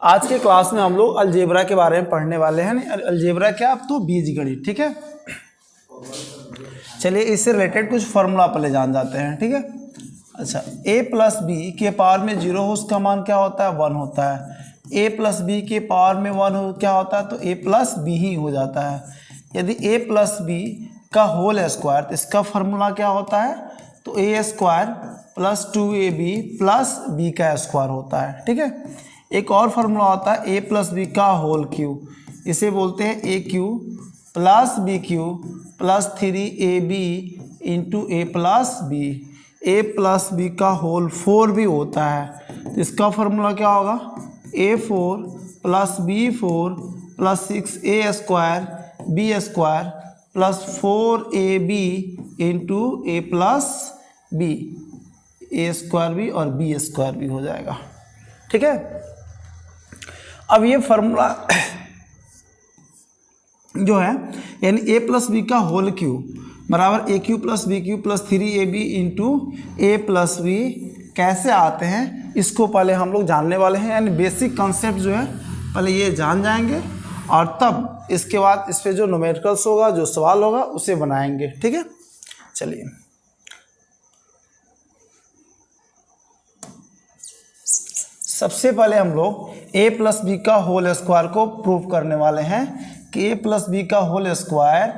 आज के क्लास में हम लोग अलजेब्रा के बारे में पढ़ने वाले हैं। अलजेब्रा क्या, अब तो बीजगणित, ठीक है। चलिए इससे रिलेटेड कुछ फॉर्मूला पहले जान जाते हैं, ठीक है। अच्छा, a प्लस बी के पावर में 0 हो उसका मान क्या होता है, 1 होता है। a प्लस बी के पावर में 1 हो क्या होता है, तो a प्लस बी ही हो जाता है। यदि a प्लस बी का होल स्क्वायर, तो इसका फॉर्मूला क्या होता है, तो a square plus 2ab plus b का स्क्वायर होता है, ठीक है। एक और फार्मूला होता है a प्लस बी का होल क्यू, इसे बोलते हैं a cube plus b cube plus 3ab into a plus b. A plus b का होल 4 भी होता है, तो इसका फार्मूला क्या होगा, a4 plus b4 plus 6a square b square plus 4ab into a plus b. A square भी और बी स्क्वायर भी हो जाएगा, ठीक है। अब ये फार्मूला जो है यानी a प्लस बी का होल क्यू बराबर a cube plus b cube plus 3ab into a plus b कैसे आते हैं, इसको पहले हम लोग जानने वाले हैं। यानी बेसिक कॉन्सेप्ट जो है पहले ये जान जाएंगे और तब इसके बाद इस पर जो न्यूमेरिकल्स होगा, जो सवाल होगा उसे बनाएंगे, ठीक है। चलिए सबसे पहले हम लोग a प्लस बी का होल स्क्वायर को प्रूव करने वाले हैं कि a प्लस बी का होल स्क्वायर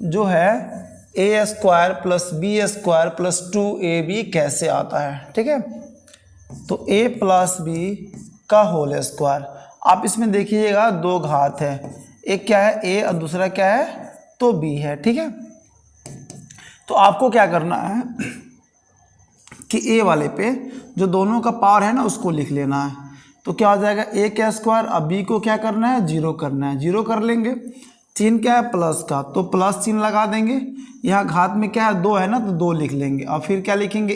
जो है a square plus b square plus 2ab कैसे आता है, ठीक है। तो a प्लस बी का होल स्क्वायर, आप इसमें देखिएगा दो घात है, एक क्या है a और दूसरा क्या है तो b है, ठीक है। तो आपको क्या करना है कि a वाले पे जो दोनों का पावर है ना उसको लिख लेना है। तो क्या हो जाएगा a का स्क्वायर, अब b को क्या करना है, 0 करना है, 0 कर लेंगे। चिन्ह क्या है प्लस का, तो प्लस चिन्ह लगा देंगे। यहाँ घात में क्या है 2 है ना, तो 2 लिख लेंगे और फिर क्या लिखेंगे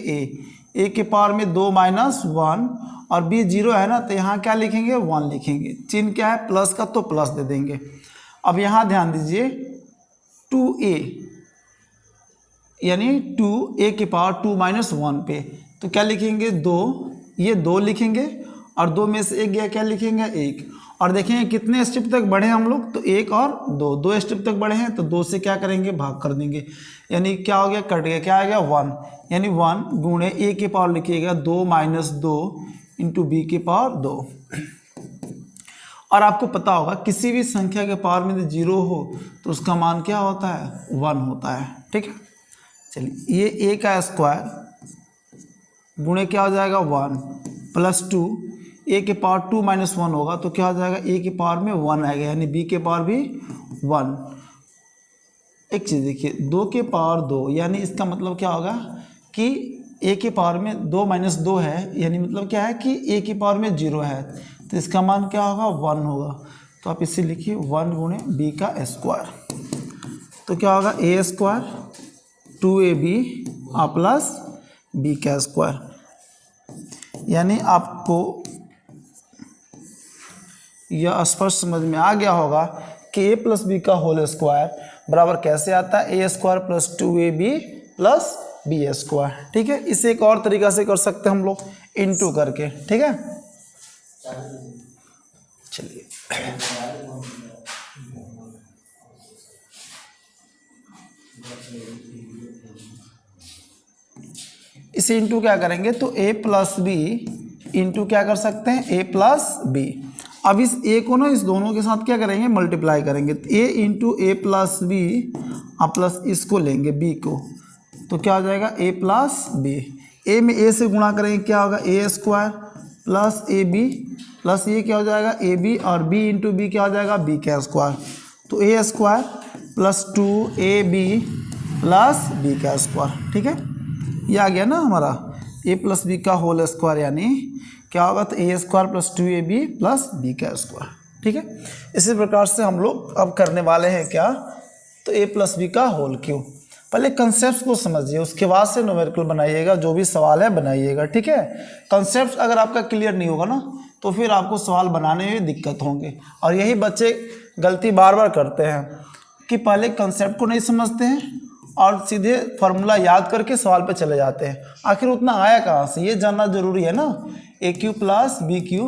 a के पावर में 2 माइनस 1 और b 0 है ना, तो यहाँ क्या लिखेंगे 1 लिखेंगे। चिन्ह क्या है प्लस का, तो प्लस दे देंगे। अब यहाँ ध्यान दीजिए 2a यानी 2a के पावर 2 माइनस 1 पे, तो क्या लिखेंगे 2, ये 2 लिखेंगे और 2 में से 1 गया, क्या लिखेंगे 1। और देखेंगे कितने स्टेप तक बढ़े हम लोग, तो 1 और 2 स्टेप तक बढ़े हैं, तो 2 से क्या करेंगे भाग कर देंगे, यानी क्या हो गया कट गया, क्या आ गया 1, यानी 1 गुणे a के पावर लिखिएगा 2 माइनस 2 इंटू बी के पावर 2। और आपको पता होगा किसी भी संख्या के पावर में 0 हो तो उसका मान क्या होता है 1 होता है, ठीक है। चलिए ये a का स्क्वायर गुणे क्या हो जाएगा 1 प्लस 2, a के पावर 2 माइनस 1 होगा तो क्या हो जाएगा a के पावर में 1 आएगा, यानी b के पावर भी 1। एक चीज़ देखिए 2 के पावर 2, यानी इसका मतलब क्या होगा कि a के पावर में 2 माइनस 2 है, यानी मतलब क्या है कि a की पावर में 0 है, तो इसका मान क्या होगा 1 होगा। तो आप इसे लिखिए 1 गुणे b का स्क्वायर, तो क्या होगा a square 2ab plus b का स्क्वायर। यानी आपको यह स्पष्ट समझ में आ गया होगा कि a प्लस बी का होल स्क्वायर बराबर कैसे आता है, a square plus 2ab plus b square, ठीक है। इसे एक और तरीका से कर सकते हैं हम लोग इनटू करके, ठीक है। चलिए इसे इंटू क्या करेंगे, तो a प्लस बी इंटू क्या कर सकते हैं a प्लस बी। अब इस a को ना इस दोनों के साथ क्या करेंगे मल्टीप्लाई करेंगे, तो a into a plus b plus इसको लेंगे b को, तो क्या हो जाएगा a प्लस बी। a में a से गुणा करेंगे क्या होगा a square plus a b plus ये क्या हो जाएगा ए बी और b इंटू बी क्या हो जाएगा b का स्क्वायर, तो a square plus 2ab plus b का स्क्वायर, ठीक है। ये आ गया ना हमारा a प्लस बी का होल स्क्वायर, यानी क्या होगा तो a square plus 2ab plus b का स्क्वायर, ठीक है। इसी प्रकार से हम लोग अब करने वाले हैं क्या, तो a प्लस बी का होल क्यू। पहले कंसेप्ट को समझिए, उसके बाद से न्यूमेरिकल बनाइएगा, जो भी सवाल है बनाइएगा, ठीक है। कंसेप्ट अगर आपका क्लियर नहीं होगा ना तो फिर आपको सवाल बनाने में दिक्कत होंगे। और यही बच्चे गलती बार बार करते हैं कि पहले कंसेप्ट को नहीं समझते हैं और सीधे फार्मूला याद करके सवाल पे चले जाते हैं। आखिर उतना आया कहाँ से, ये जानना जरूरी है ना। A cube plus b cube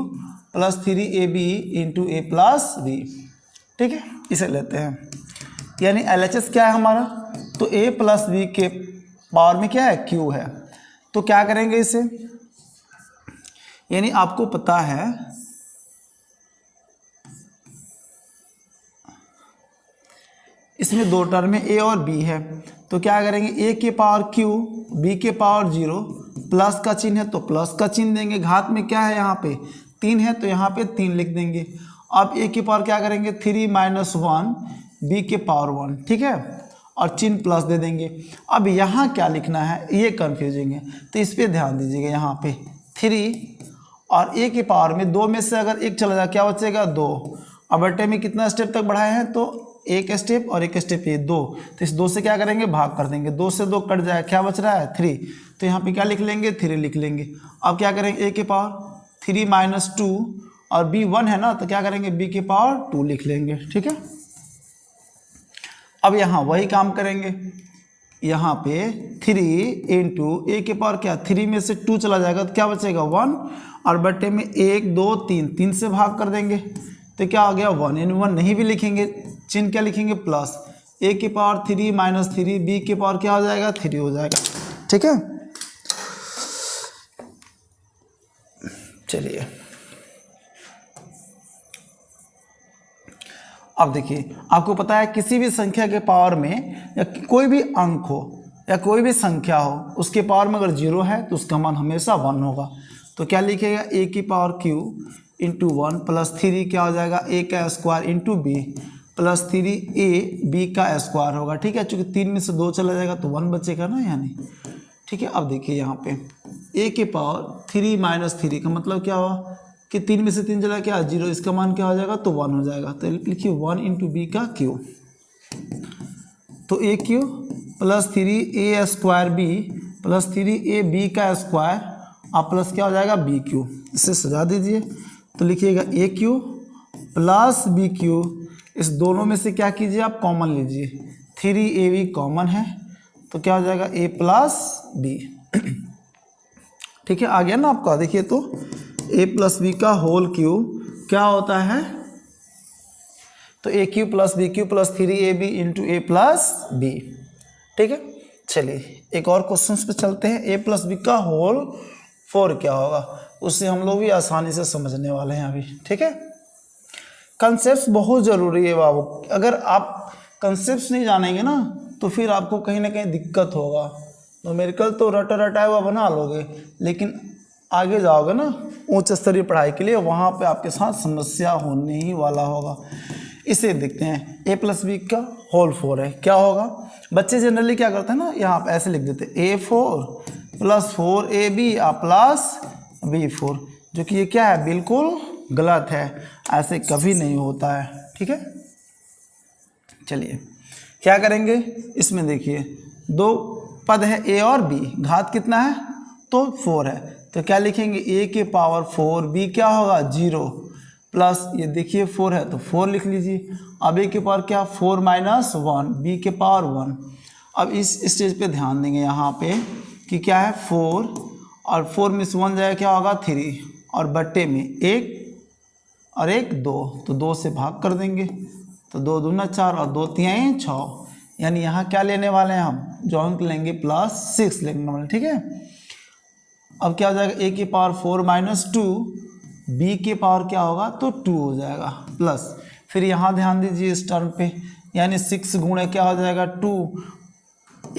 plus 3ab into a plus b. ठीक है, इसे लेते हैं, यानी LHS क्या है हमारा, तो a प्लस बी के पावर में क्या है, q है। तो क्या करेंगे इसे, यानी आपको पता है इसमें दो टर्म में a और b है, तो क्या करेंगे, a के पावर q, b के पावर 0, प्लस का चिन्ह है तो प्लस का चिन्ह देंगे, घात में क्या है यहाँ पे 3 है तो यहाँ पे 3 लिख देंगे। अब a के पावर क्या करेंगे 3 - 1, b के पावर 1, ठीक है, और चिन्ह प्लस दे देंगे। अब यहाँ क्या लिखना है ये कन्फ्यूजिंग है, तो इस पर ध्यान दीजिएगा। यहाँ पे 3 और a के पावर में 2 में से अगर एक चला जाए क्या बचेगा 2। अब बट्टे में कितना स्टेप तक बढ़ाए हैं, तो एक स्टेप और एक स्टेप ये 2, तो इस 2 से क्या करेंगे भाग कर देंगे, 2 से 2 कट जाए, क्या बच रहा है 3, तो यहाँ पे क्या लिख लेंगे 3 लिख लेंगे। अब क्या करेंगे a के पावर 3 - 2 और b 1 है ना, तो क्या करेंगे b के पावर 2 लिख लेंगे। ठीक है, अब यहाँ वही काम करेंगे, यहाँ पे 3 इंटू a के पावर क्या 3 में से 2 चला जाएगा तो क्या बचेगा 1, और बट्टे में 1 2 3, 3 से भाग कर देंगे तो क्या आ गया 1, यानी 1 नहीं भी लिखेंगे, चिन्ह क्या लिखेंगे प्लस, a के पावर 3 - 3, b के पावर क्या हो जाएगा 3 हो जाएगा। ठीक है, चलिए अब देखिए, आपको पता है किसी भी संख्या के पावर में या कोई भी अंक हो या कोई भी संख्या हो, उसके पावर में अगर 0 है तो उसका मान हमेशा 1 होगा। तो क्या लिखेगा a की पावर q इंटू 1 प्लस 3 क्या हो जाएगा a का square into b plus 3a b का स्क्वायर होगा। ठीक है, चूंकि 3 में से 2 चला जाएगा तो 1 बचेगा ना यानी। ठीक है, अब देखिए यहाँ पे a के पावर 3 - 3 का मतलब क्या हुआ कि 3 में से 3 चला क्या 0, इसका मान क्या हो जाएगा तो 1 हो जाएगा। तो लिखिए 1 इंटू बी का q, तो a q plus 3a square b plus 3a b का स्क्वायर आप प्लस क्या हो जाएगा बी क्यू। इसे सजा दीजिए, तो लिखिएगा ए क्यू प्लस बी क्यू, इस दोनों में से क्या कीजिए आप कॉमन लीजिए, 3ab कॉमन है तो क्या हो जाएगा a प्लस बी। ठीक है, आ गया ना आपका। देखिए तो a प्लस बी का होल क्यूब क्या होता है, तो a cube plus b cube plus 3ab into a plus b. ठीक है, चलिए एक और क्वेश्चन पे चलते हैं। a प्लस बी का होल 4 क्या होगा, उससे हम लोग भी आसानी से समझने वाले हैं अभी। ठीक है, कंसेप्ट बहुत ज़रूरी है बाबू, अगर आप कंसेप्ट नहीं जानेंगे ना तो फिर आपको कहीं ना कहीं दिक्कत होगा। न्यूमेरिकल तो रटा रटाया हुआ बना लोगे, लेकिन आगे जाओगे ना उच्च स्तरीय पढ़ाई के लिए, वहाँ पे आपके साथ समस्या होने ही वाला होगा। इसे देखते हैं, a प्लस बी का होल 4 है, क्या होगा। बच्चे जनरली क्या करते हैं ना, यहाँ आप ऐसे लिख देते a4 plus 4ab plus b4, जो कि ये क्या है बिल्कुल गलत है, ऐसे कभी नहीं होता है। ठीक है, चलिए क्या करेंगे, इसमें देखिए दो पद है a और b, घात कितना है तो 4 है, तो क्या लिखेंगे a के पावर 4, b क्या होगा 0 प्लस ये देखिए 4 है तो 4 लिख लीजिए। अब a के पावर क्या 4 माइनस 1, b के पावर 1। अब इस स्टेज पे ध्यान देंगे यहाँ पे कि क्या है 4 और 4 में से 1 जाएगा क्या होगा 3, और बट्टे में 1 और 1 2, तो 2 से भाग कर देंगे तो 2 दूना 4 और 2 3 6, यानी यहाँ क्या लेने वाले हैं हम, जो अंक लेंगे प्लस 6 लेने वाले। ठीक है, अब क्या हो जाएगा a की पावर 4 माइनस 2, b के पावर क्या होगा तो 2 हो जाएगा प्लस, फिर यहाँ ध्यान दीजिए इस टर्म पे, यानी 6 गुणे क्या हो जाएगा 2,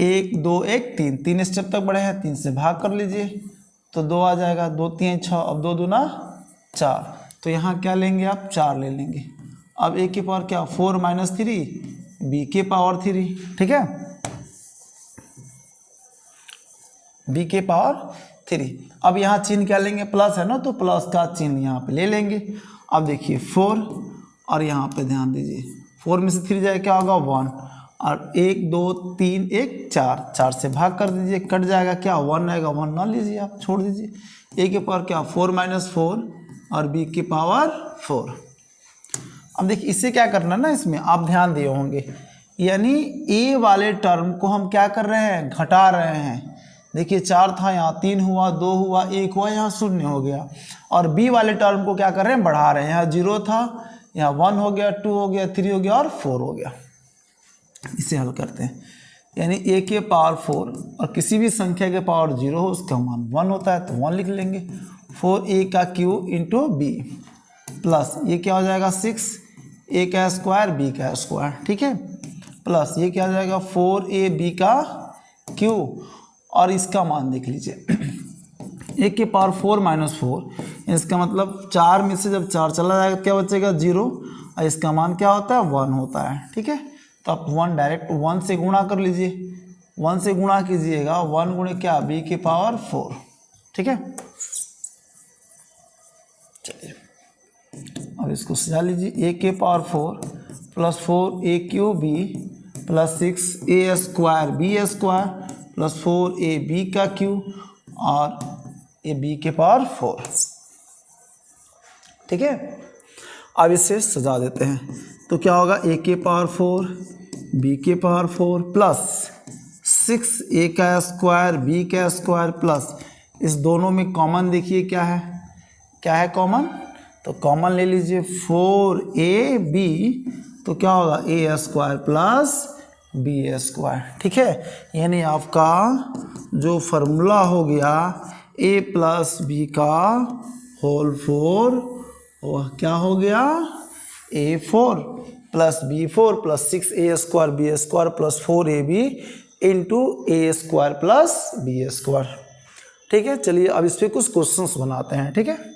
1 2 1 3, 3 स्टेप तक बढ़े हैं, 3 से भाग कर लीजिए तो 2 आ जाएगा, 2 3 6, अब 2 दूना 4, तो यहाँ क्या लेंगे आप 4 ले लेंगे। अब a के पावर क्या 4 माइनस 3, b के पावर 3। ठीक है, b के पावर 3। अब यहाँ चिन्ह क्या लेंगे प्लस है ना, तो प्लस का चिन्ह यहाँ पे ले लेंगे। अब देखिए 4 और यहाँ पे ध्यान दीजिए 4 में से 3 जाए क्या होगा 1, और 1 2 3 1 4, 4 से भाग कर दीजिए, कट जाएगा क्या 1 आएगा, 1 ना लीजिए आप छोड़ दीजिए। a के पावर क्या 4 माइनस 4 और b के पावर 4। अब देखिए इससे क्या करना ना, इसमें आप ध्यान दिए होंगे, यानी a वाले टर्म को हम क्या कर रहे हैं घटा रहे हैं, देखिए 4 था, यहाँ 3 हुआ, 2 हुआ, 1 हुआ, यहाँ 0 हो गया। और बी वाले टर्म को क्या कर रहे हैं, बढ़ा रहे हैं। यहाँ 0 था, यहाँ 1 हो गया, 2 हो गया, 3 हो गया और 4 हो गया। इसे हल करते हैं, यानी a के पावर 4 और किसी भी संख्या के पावर 0 हो उसका मान 1 होता है, तो 1 लिख लेंगे। 4a का क्यूब इंटू बी प्लस ये क्या हो जाएगा 6 a का स्क्वायर b का स्क्वायर, ठीक है, प्लस ये क्या हो जाएगा 4ab का क्यूब और इसका मान देख लीजिए a के पावर 4 माइनस 4, इसका मतलब 4 में से जब 4 चला जाएगा क्या बचेगा 0 और इसका मान क्या होता है 1 होता है, ठीक है। तो आप 1 डायरेक्ट 1 से गुणा कर लीजिए, 1 से गुणा कीजिएगा, 1 गुणे क्या b के पावर 4, ठीक है। चलिए अब इसको सजा लीजिए, a के power 4 plus 4a cube b plus 6a square b square plus 4ab का क्यूब और a b के पावर 4, ठीक है। अब इसे सजा देते हैं तो क्या होगा a के पावर 4 b के पावर 4 प्लस 6a का स्क्वायर b का स्क्वायर प्लस इस दोनों में कॉमन देखिए क्या है कॉमन, तो कॉमन ले लीजिए 4ab, तो क्या होगा a square plus b square, ठीक है। यानी आपका जो फॉर्मूला हो गया a प्लस बी का होल 4 वह क्या हो गया a4 plus b4 plus 6a square b square plus 4ab into a square plus b square, ठीक है। चलिए अब इस पर कुछ क्वेश्चंस बनाते हैं, ठीक है।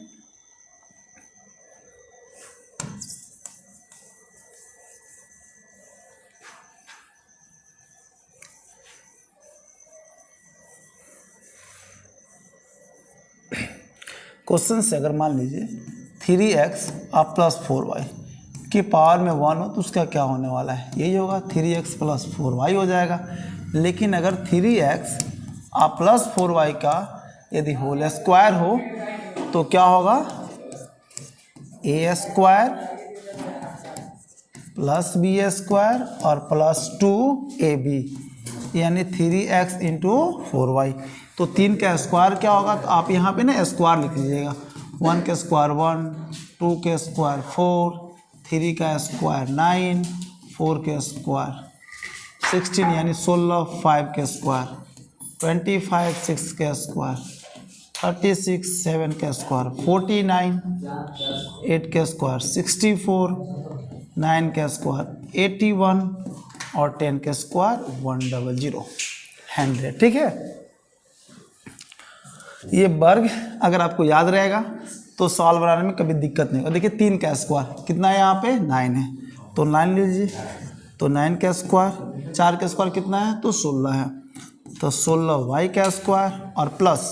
क्वेश्चन से अगर मान लीजिए 3x आप प्लस 4y की पावर में 1 हो तो उसका क्या होने वाला है, यही होगा 3x प्लस 4y हो जाएगा। लेकिन अगर 3x आप प्लस 4y का यदि होल स्क्वायर हो तो क्या होगा a square plus b square और प्लस 2ab, यानी 3x इंटू 4y। तो 3 का स्क्वायर क्या होगा, तो आप यहाँ पे ना स्क्वायर लिख लीजिएगा, 1 का स्क्वायर 1, 2 का स्क्वायर 4, 3 का स्क्वायर 9, 4 का स्क्वायर 16 यानी 16, 5 का स्क्वायर 25, 6 का स्क्वायर 36, 7 का स्क्वायर 49, 8 का स्क्वायर 64, 9 का स्क्वायर 81 और 10 का स्क्वायर 100, 100, ठीक है। ये वर्ग अगर आपको याद रहेगा तो सवाल बनाने में कभी दिक्कत नहीं होगा। देखिए 3 का स्क्वायर कितना है, यहाँ पे 9 है, तो 9 लीजिए, तो 9 का स्क्वायर, 4 का स्क्वायर कितना है तो 16 है, तो 16y का स्क्वायर और प्लस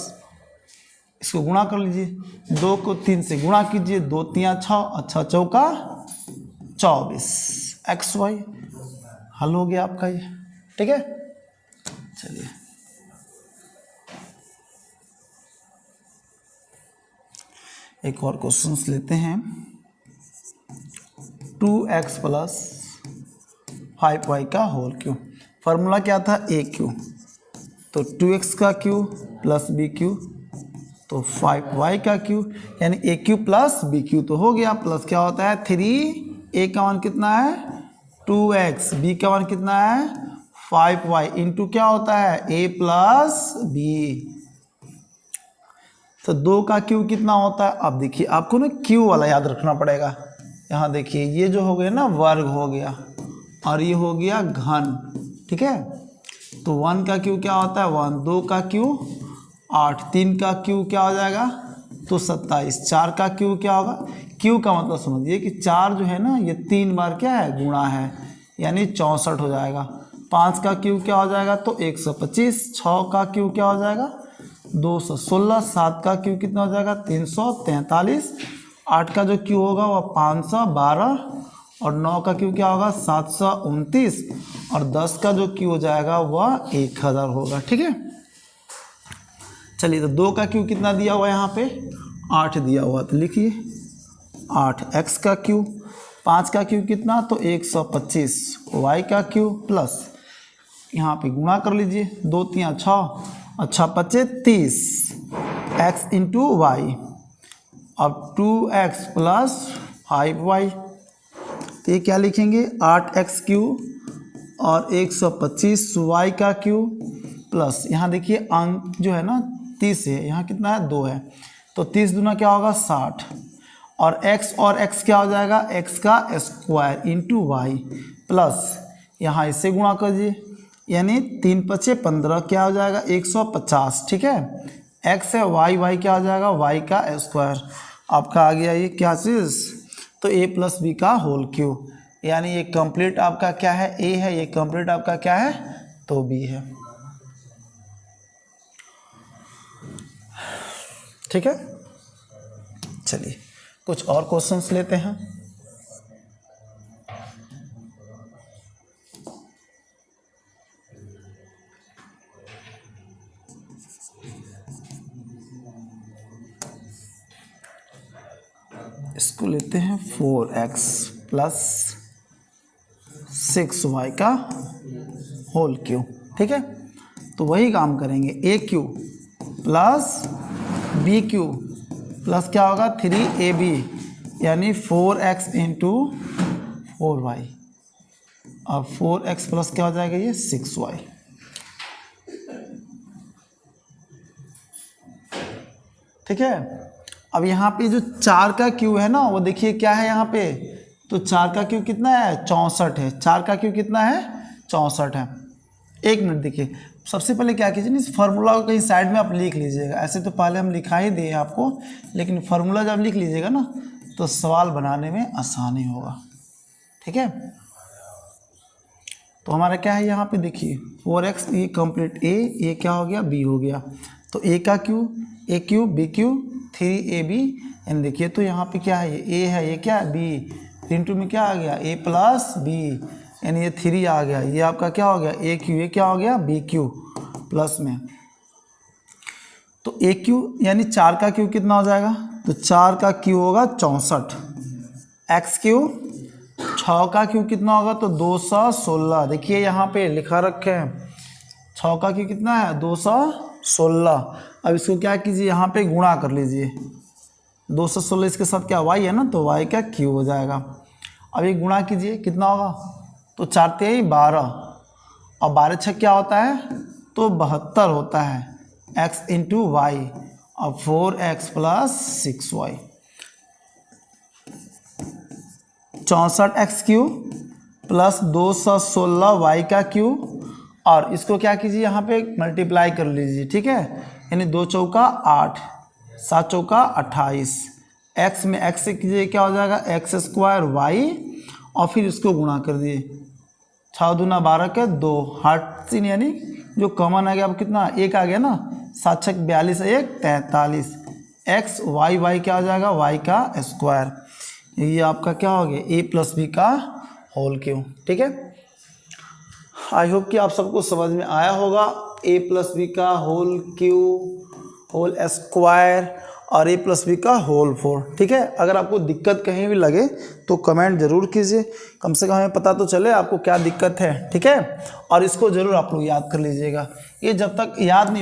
इसको गुणा कर लीजिए, 2 को 3 से गुणा कीजिए, 2 3 6, अच्छा चौका 24 xy, हल हो गया आपका ये, ठीक है। चलिए एक और क्वेश्चन लेते हैं, 2x प्लस 5y का होल क्यूब, फार्मूला क्या था a क्यूब, तो 2x का क्यूब प्लस b क्यूब तो 5y का क्यूब यानी a cube plus b cube, तो हो गया प्लस क्या होता है 3, a का मान कितना है 2x, b का मान कितना है 5y इंटू क्या होता है a प्लस b, तो 2 का क्यूब कितना होता है। अब देखिए आपको ना क्यू वाला याद रखना पड़ेगा, यहाँ देखिए ये जो हो गया ना वर्ग हो गया और ये हो गया घन, ठीक है। तो 1 का क्यूब क्या होता है 1, 2 का क्यूब 8, 3 का क्यूब क्या हो जाएगा तो 27, 4 का क्यूब क्या होगा, क्यूब का मतलब समझिए कि 4 जो है ना ये 3 बार क्या है गुणा है यानी 64 हो जाएगा, 5 का क्यूब क्या हो जाएगा तो 125, 6 का क्यूब क्या हो जाएगा 216, 7 का क्यूब कितना हो जाएगा 343, 8 का जो क्यूब होगा वह 512 और 9 का क्यूब क्या होगा 729 और 10 का जो क्यूब हो जाएगा वह 1000 होगा, ठीक है। चलिए तो 2 का क्यूब कितना दिया हुआ है यहाँ पे 8 दिया हुआ, तो लिखिए 8x का क्यूब, 5 का क्यूब कितना तो 125, y का क्यूब प्लस यहाँ पे गुणा कर लीजिए 2 3 6 अच्छा 25 x इंटू वाई, अब 2x प्लस 5y, तो ये क्या लिखेंगे 8x क्यूब और 125 y का क्यूब प्लस, यहाँ देखिए अंक जो है ना 30 है, यहाँ कितना है 2 है, तो 30 दूना क्या होगा 60, और x क्या हो जाएगा x का स्क्वायर इंटू वाई प्लस यहाँ इससे गुणा कर दीजिए, यानी 3 × 5 = 15 क्या हो जाएगा 150, ठीक है। x है y क्या हो जाएगा y का स्क्वायर, आपका आ गया ये क्या चीज़, तो a + b का होल क्यूब, यानी ये कंप्लीट आपका क्या है a है, ये कंप्लीट आपका क्या है तो b है, ठीक है। चलिए कुछ और क्वेश्चंस लेते हैं। इसको लेते हैं 4x प्लस 6y का होल क्यूब, ठीक है। तो वही काम करेंगे, a cube plus b cube plus क्या होगा 3ab, यानी 4x इंटू 4y, अब 4x प्लस क्या हो जाएगा ये 6y, ठीक है। अब यहाँ पे जो 4 का क्यूब है ना वो देखिए क्या है यहाँ पे, तो 4 का क्यूब कितना है 64 है, 4 का क्यूब कितना है 64 है। एक मिनट देखिए, सबसे पहले क्या कीजिए ना, इस फार्मूला को कहीं साइड में आप लिख लीजिएगा, ऐसे तो पहले हम लिखा ही दिए आपको, लेकिन फार्मूला जब लिख लीजिएगा ना तो सवाल बनाने में आसानी होगा, ठीक है। तो हमारा क्या है यहाँ पे देखिए 4x, ये कंप्लीट ये क्या हो गया b हो गया, तो a का cube a cube b cube 3ab, and देखिए तो यहाँ पे क्या है ये a है, ये क्या है b, इंटू में क्या आ गया a प्लस b, यानी ये 3 आ गया, ये आपका क्या हो गया a क्यू, ये क्या हो गया b क्यू प्लस में, तो a क्यू यानी 4 का क्यू कितना हो जाएगा, तो 4 का क्यू होगा 64, x क्यू 6 का क्यू कितना होगा तो 216, देखिए यहाँ पे लिखा रखे हैं 6 का क्यू कितना है 216, अब इसको क्या कीजिए यहाँ पे गुणा कर लीजिए, 216 इसके साथ क्या y है ना, तो y का क्यू हो जाएगा। अब ये गुणा कीजिए कितना होगा, तो 4 × 3 = 12, और 12 × 6 क्या होता है तो 72 होता है, x इंटू वाई, अब 4x plus 6y, 64x cube plus 216y का क्यूब, और इसको क्या कीजिए यहाँ पे मल्टीप्लाई कर लीजिए, ठीक है, यानी 2 चौका 8, 7 चौका 28, x में x से कीजिए क्या हो जाएगा x² y, और फिर इसको गुणा कर दिए, 6 दूना 12 के 2, हार्ट सीन यानी जो कॉमन आ गया, अब कितना 1 आ गया ना, 7 × 6 = 42, 1 43, x y क्या हो जाएगा y का स्क्वायर, ये आपका क्या हो गया a + b का होल क्यूब, ठीक है। आई होप कि आप सबको समझ में आया होगा, a + b का होल क्यूब होल स्क्वायर और a + b का होल 4, ठीक है। अगर आपको दिक्कत कहीं भी लगे तो कमेंट जरूर कीजिए, कम से कम हमें पता तो चले आपको क्या दिक्कत है, ठीक है। और इसको ज़रूर आप लोग याद कर लीजिएगा, ये जब तक याद नहीं